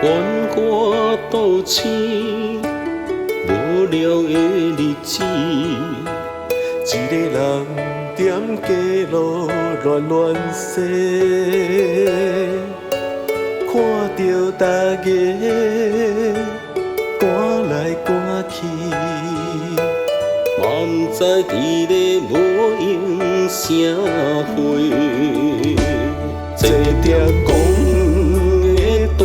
繁华都市，无聊的日子，一个人踮街路乱乱踅，看着大家赶来赶去，嘛不知伫咧无用社会，坐着公园的大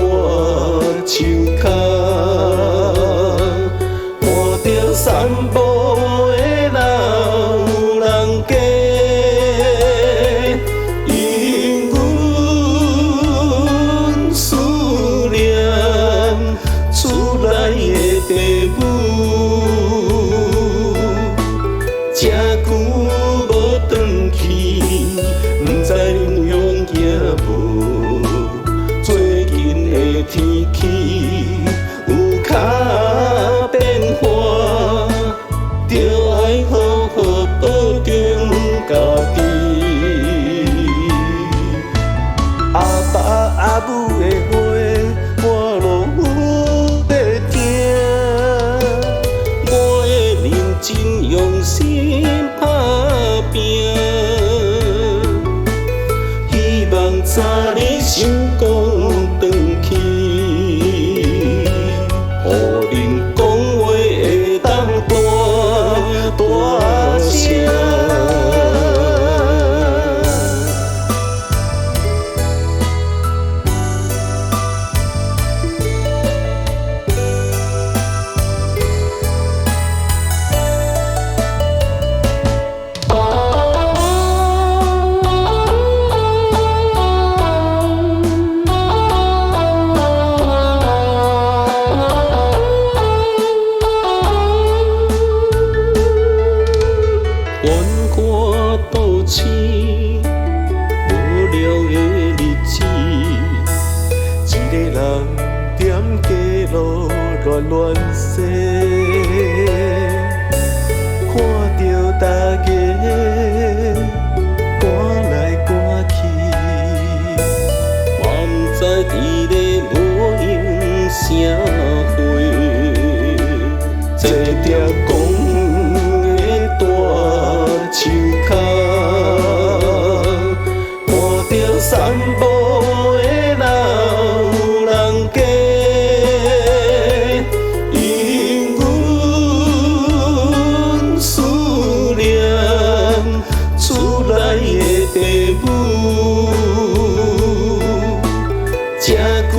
树脚，看着散步的老人家，因阮思念厝内的父母，这久无转去，不知恁乡行无？最近的天气有较变化，着爱好好保重家己。阿爸阿母的花，我拢有在听。我会认真用心打拼，希望早日成功转去，予恁讲话会当大大声。繁华都市，无聊的日子，一个人踮街路乱乱踅，看着大家赶来赶去，嘛不知伫咧无用社会，坐着公园的大树脚，看着散步的老人家，因阮思念厝内的父母，这久